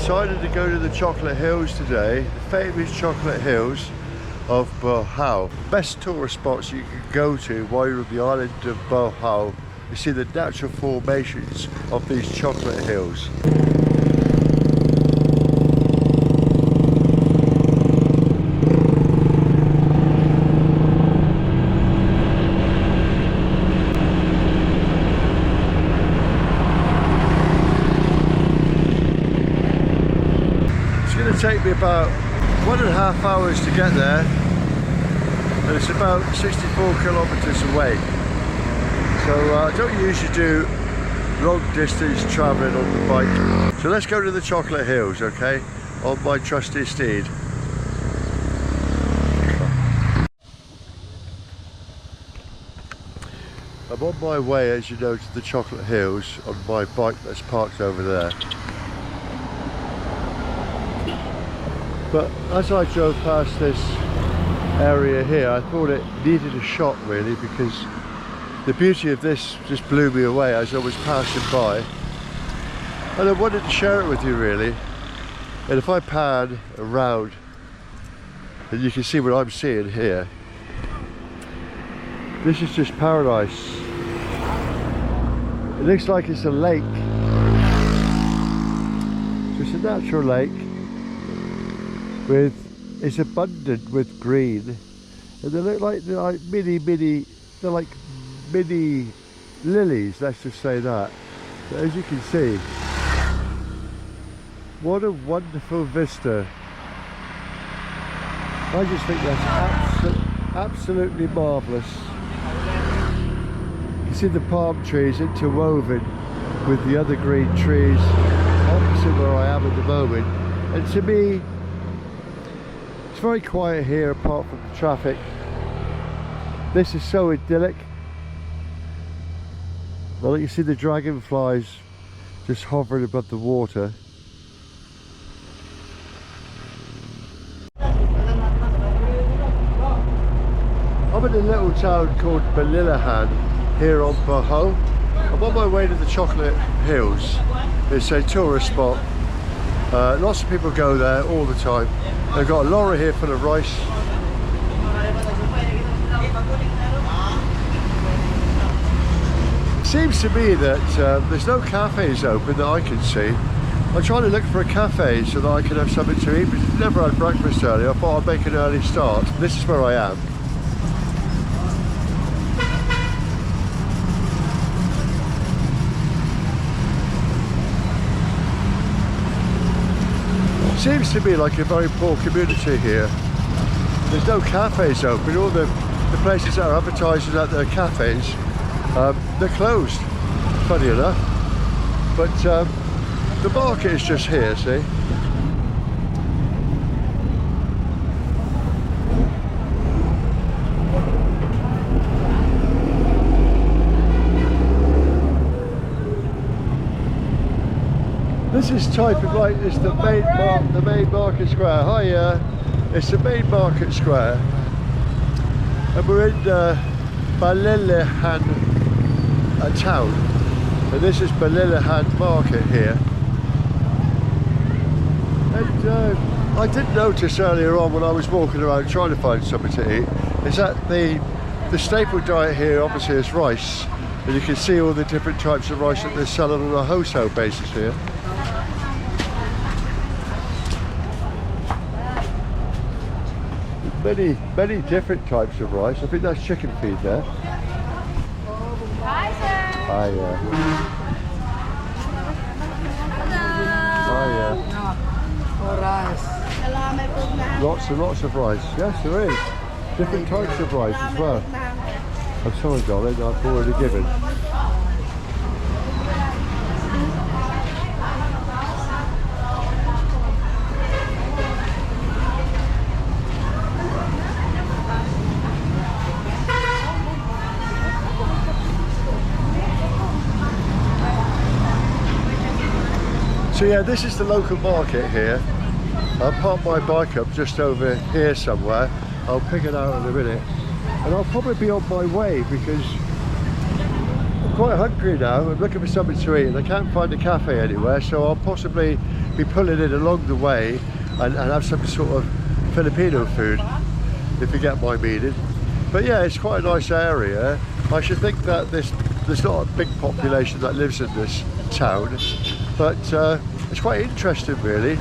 decided to go to the chocolate hills today, the famous chocolate hills of Bohol. Best tourist spots you can go to while you're on the island of Bohol. You see the natural formations of these chocolate hills. Take me about 1.5 hours to get there, and it's about 64 kilometers away. So I don't usually do long distance traveling on the bike. So let's go to the chocolate hills, okay, on my trusty steed. I'm on my way, as you know, to the chocolate hills on my bike that's parked over there. But as I drove past this area here, I thought it needed a shot really, because the beauty of this just blew me away as I was passing by. And I wanted to share it with you really. And if I pan around, and you can see what I'm seeing here, this is just paradise. It looks like it's a lake. It's a natural lake. It's abundant with green, and they look like they're like mini lilies, let's just say that. But as you can see, what a wonderful vista. I just think that's absolutely marvellous. You see the palm trees interwoven with the other green trees opposite where I am at the moment, and to me it's very quiet here apart from the traffic. This is so idyllic. Well, you see the dragonflies just hovering above the water. I'm in a little town called Tagbilaran here on Bohol. I'm on my way to the chocolate hills. It's a tourist spot. Lots of people go there all the time. They've got a lorry here full of rice. It seems to me that there's no cafes open that I can see. I'm trying to look for a cafe so that I can have something to eat, but I've never had breakfast early. I thought I'd make an early start. This is where I am. Seems to be like a very poor community here. There's no cafes open. All the places that are advertising at their cafes, they're closed, funny enough. But the market is just here, see? This is type of like, it's the main market square. Hi, it's the main market square, and we're in Tagbilaran town, and this is Tagbilaran market here. And I did notice earlier on when I was walking around trying to find something to eat, is that the staple diet here obviously is rice, and you can see all the different types of rice that they're selling on a wholesale basis here. Many different types of rice. I think that's chicken feed there. Hi, sir. Hi, Hi, Lots and lots of rice. Yes, there is. Different types of rice as well. I'm sorry, darling, I've already given. So yeah, this is the local market here. I'll park my bike up just over here somewhere. I'll pick it out in a minute. And I'll probably be on my way because quite hungry now. I'm looking for something to eat and I can't find a cafe anywhere, so I'll possibly be pulling in along the way and have some sort of Filipino food, if you get my meaning. But yeah, it's quite a nice area. I should think that there's not a big population that lives in this town, but it's quite interesting really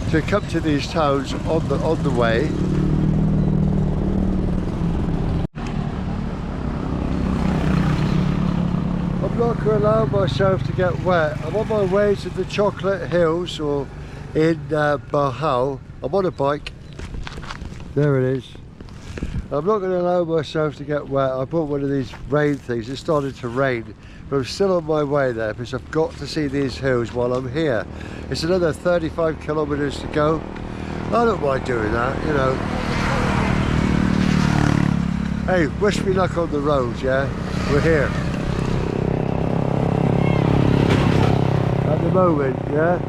to come to these towns on the way. I'm not going to allow myself to get wet. I'm on my way to the Chocolate Hills, or in Bohol. I'm on a bike. There it is. I'm not going to allow myself to get wet. I bought one of these rain things. It started to rain, but I'm still on my way there because I've got to see these hills while I'm here. It's another 35 kilometers to go. I don't mind doing that, you know. Hey, wish me luck on the road, yeah? We're here. At the moment, yeah?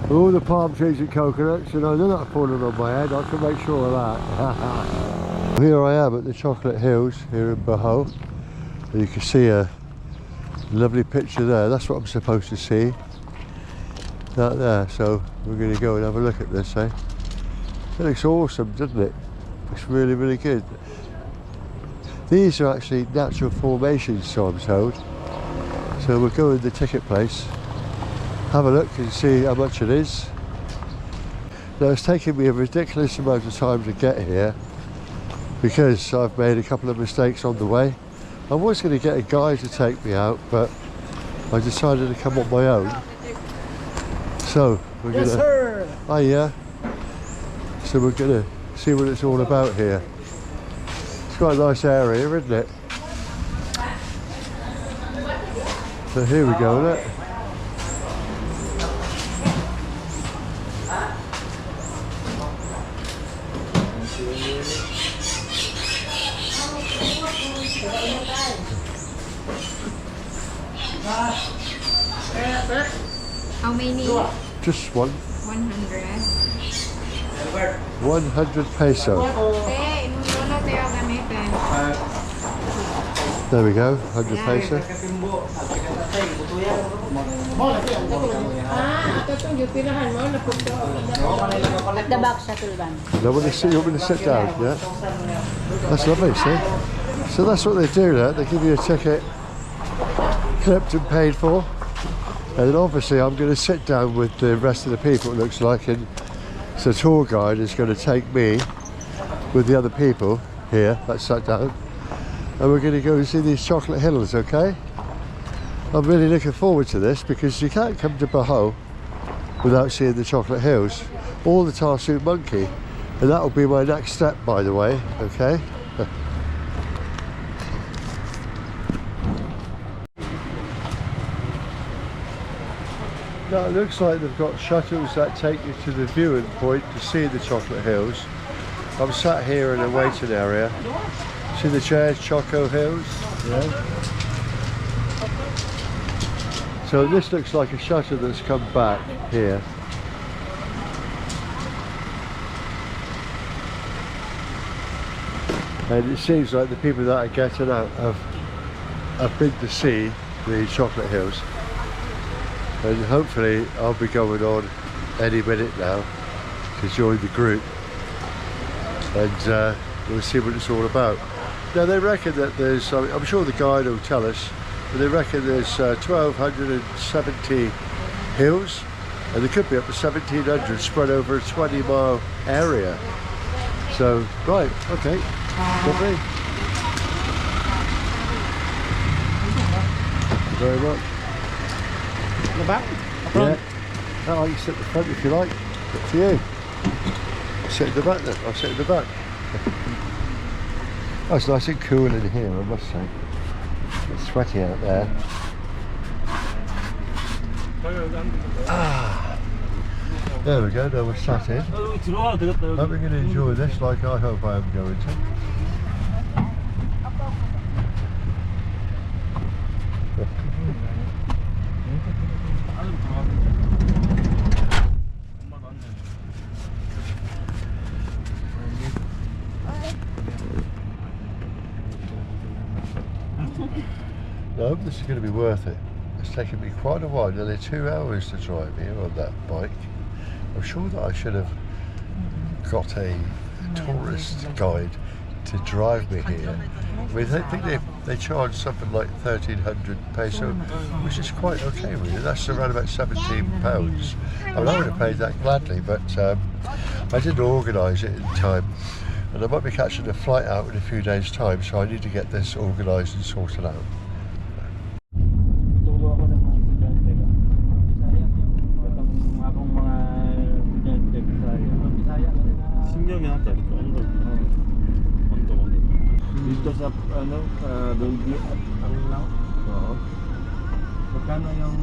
All the palm trees and coconuts, you know, they're not falling on my head. I can make sure of that. Here I am at the Chocolate Hills here in Bohol. And you can see a lovely picture there. That's what I'm supposed to see. That there. So we're going to go and have a look at this, eh? It looks awesome, doesn't it? It's really, really good. These are actually natural formations, so I'm told. So we'll go in the ticket place, have a look and see how much it is. Now it's taken me a ridiculous amount of time to get here because I've made a couple of mistakes on the way. I was going to get a guide to take me out, but I decided to come on my own. So we're Yes, gonna. sir. Oh yeah. So we're gonna see what it's all about here. It's quite a nice area, isn't it? So here we go, look. How many? Just one. 100. 100 peso. Okay, nuno tayo gamitin. There we go, 100 peso. At the back, Shatulban. You want me to sit down, yeah? That's lovely, see? So that's what they do there, they give you a ticket, clipped and paid for. And then obviously I'm going to sit down with the rest of the people, it looks like, and so the tour guide is going to take me with the other people here that sat down, and we're going to go and see these chocolate hills, okay? I'm really looking forward to this because you can't come to Bohol without seeing the chocolate hills or the Tarsu monkey, and that will be my next step, by the way, okay? Now it looks like they've got shuttles that take you to the viewing point to see the chocolate hills. I'm sat here in a waiting area. See the chairs, Choco Hills? Yeah. So this looks like a shuttle that's come back here. And it seems like the people that are getting out have been to see the chocolate hills. And hopefully I'll be going on any minute now to join the group, and we'll see what it's all about. Now they reckon that there's, I'm sure the guide will tell us, but they reckon there's 1,270 hills, and there could be up to 1,700 spread over a 20-mile area. So, right, okay, lovely. Thank you very much. In the back? Yeah. Oh, you sit at the front if you like. Up to you. Sit in the back then. I'll sit in the back. Oh, it's nice and cool in here, I must say. It's sweaty out there. Ah. There we go, now we're sat in. Hope we're going to enjoy this like I hope I am going to. it's going to be worth it. It's taken me quite a while, nearly 2 hours to drive here on that bike. I'm sure that I should have got a tourist guide to drive me here. I mean, I think they charge something like 1,300 peso, which is quite okay really. That's around about £17. I mean, I would have paid that gladly, but I didn't organise it in time. And I might be catching a flight out in a few days' time, so I need to get this organised and sorted out. Tulo ako ng mga estudyante ko. Itong akong mga estudyante Bisaya. Bisaya kasi na 신경이 하자 이렇게 언덕 dito sa ano Dolby ang lang. Oo. Magkano yung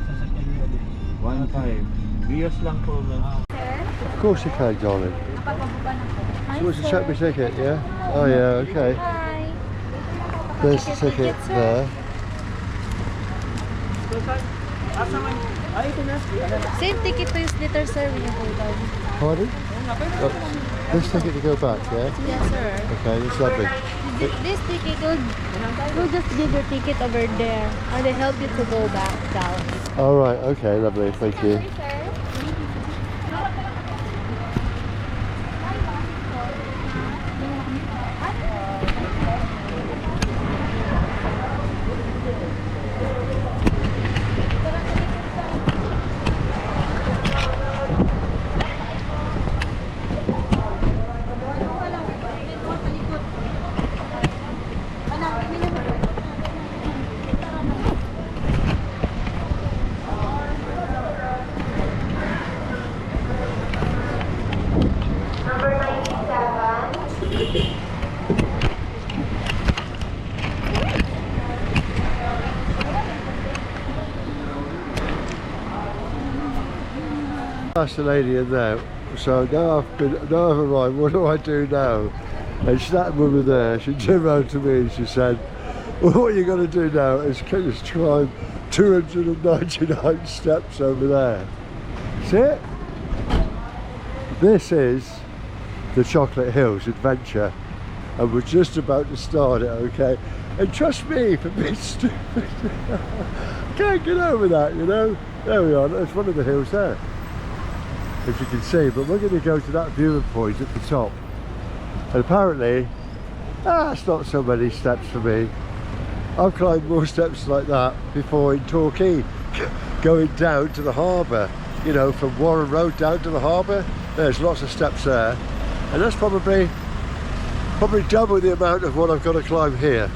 sasakyan nyo dito? 1.5 Rios lang po man. Of course you can, darling. So what's the check me ticket, yeah? Oh yeah, okay. Hi. There's the ticket there. Same ticket to use later, sir, when you go down. Pardon? Oh, this ticket to go back, yeah? Yes, sir. Okay, that's lovely. This ticket will just give your ticket over there, or they help you to go back down. Alright, okay, lovely, thank you. That's the lady in there. So now I've arrived, what do I do now? And that woman there, she turned around to me and she said, well, what you're going to do now is just climb 299 steps over there. See it? This is the Chocolate Hills Adventure, and we're just about to start it, okay? And trust me, for being stupid, can't get over that, you know? There we are, there's one of the hills there, as you can see, but we're going to go to that viewing point at the top. And apparently, that's not so many steps for me. I've climbed more steps like that before in Torquay, going down to the harbour, you know, from Warren Road down to the harbour. There's lots of steps there, and that's probably double the amount of what I've got to climb here.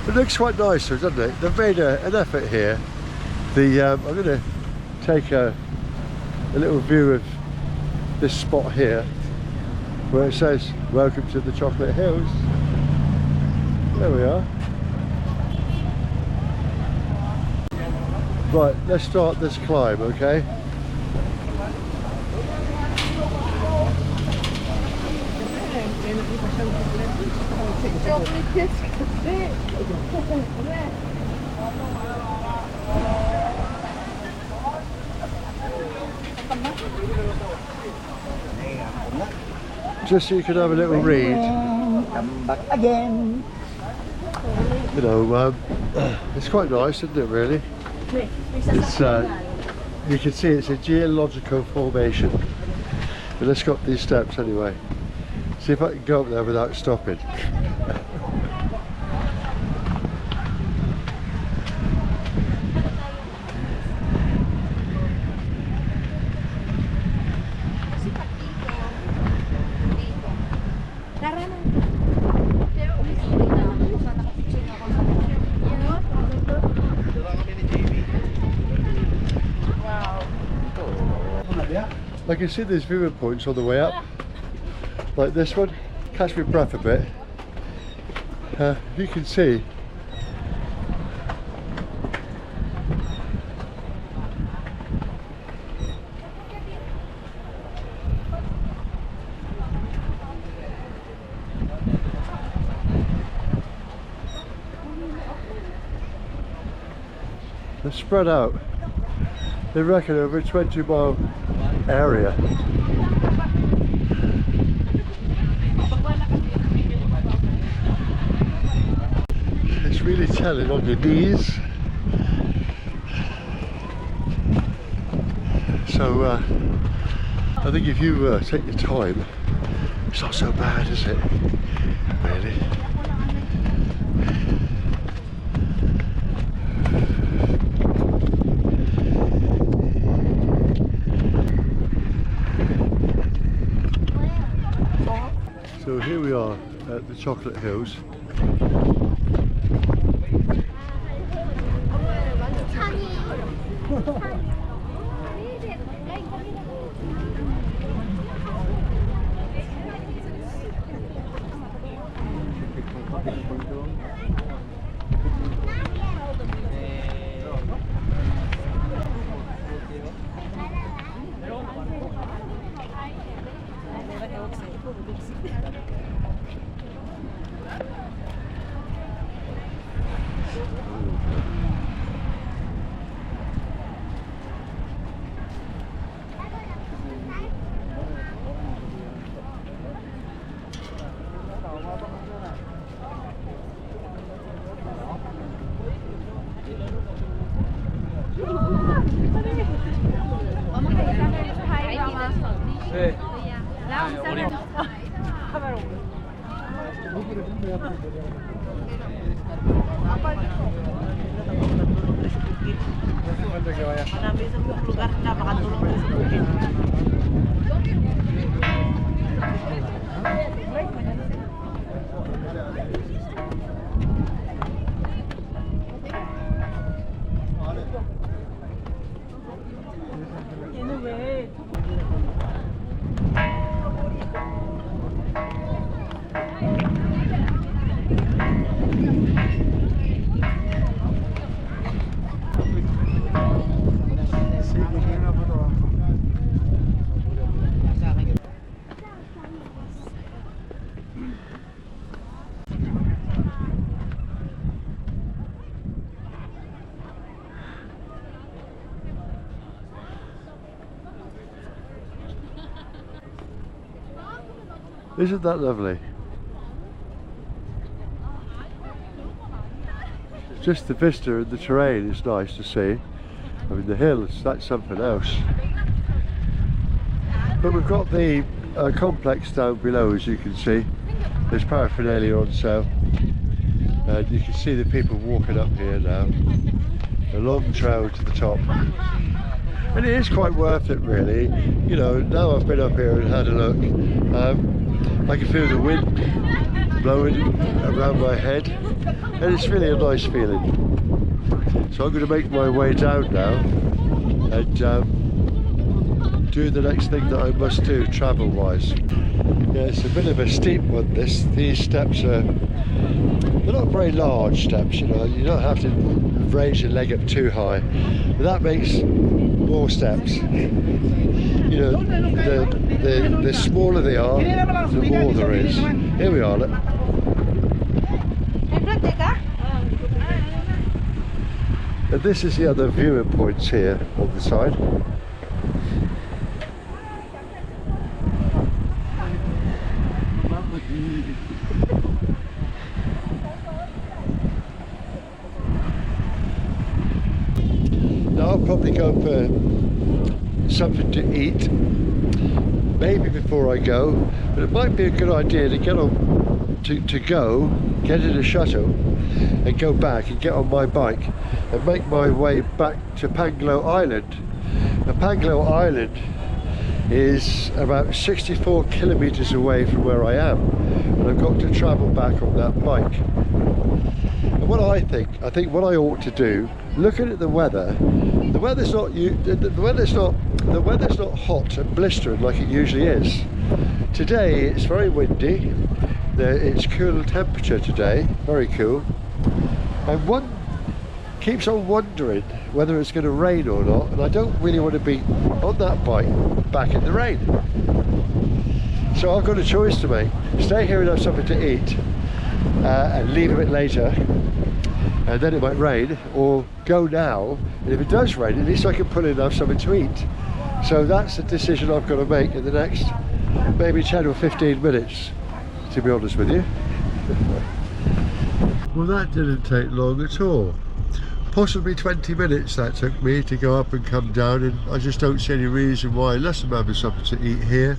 It looks quite nice, doesn't it? They've made an effort here. I'm going to take a little view of this spot here where it says welcome to the Chocolate Hills. There we are. Right, let's start this climb, okay? Just so you can have a little read. Come back again. You know, it's quite nice, isn't it, really? It's, you can see it's a geological formation. But let's go up these steps anyway. See if I can go up there without stopping. I can see there's viewing points on the way up, like this one. Catch my breath a bit. You can see they're spread out. They reckon over a 20-mile area. It's really telling on your knees. So I think if you take your time, it's not so bad, is it? Really. So here we are at the Chocolate Hills. Isn't that lovely? Just the vista and the terrain is nice to see. I mean the hills, that's something else. But we've got the complex down below, as you can see. There's paraphernalia on sale. And you can see the people walking up here now. A long trail to the top. And it is quite worth it really. You know, now I've been up here and had a look. I can feel the wind blowing around my head, and it's really a nice feeling. So I'm going to make my way down now and do the next thing that I must do travel wise. Yeah, it's a bit of a steep one. These steps are, they're not very large steps, you know, you don't have to raise your leg up too high, but that makes more steps. You know, the smaller they are, the more there is. Here we are, look. And this is the other viewing points here on the side. Now I'll probably go for something to eat, maybe before I go, but it might be a good idea to get on, get in a shuttle and go back and get on my bike and make my way back to Panglo Island. Now Panglo Island is about 64 kilometers away from where I am, and I've got to travel back on that bike. And what I think what I ought to do, looking at the weather, the weather's not hot and blistering like it usually is. Today it's very windy. It's cool temperature today, very cool. And one keeps on wondering whether it's going to rain or not, and I don't really want to be on that bike back in the rain. So I've got a choice to make: stay here and have something to eat and leave a bit later, and then it might rain, or go now, and if it does rain, at least I can pull in and have something to eat. So that's the decision I've got to make in the next maybe 10 or 15 minutes, to be honest with you. Well, that didn't take long at all. Possibly 20 minutes that took me to go up and come down, and I just don't see any reason why, unless I'm having something to eat here,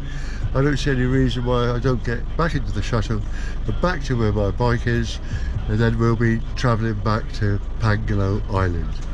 I don't see any reason why I don't get back into the shuttle and back to where my bike is, and then we'll be travelling back to Pangalo Island.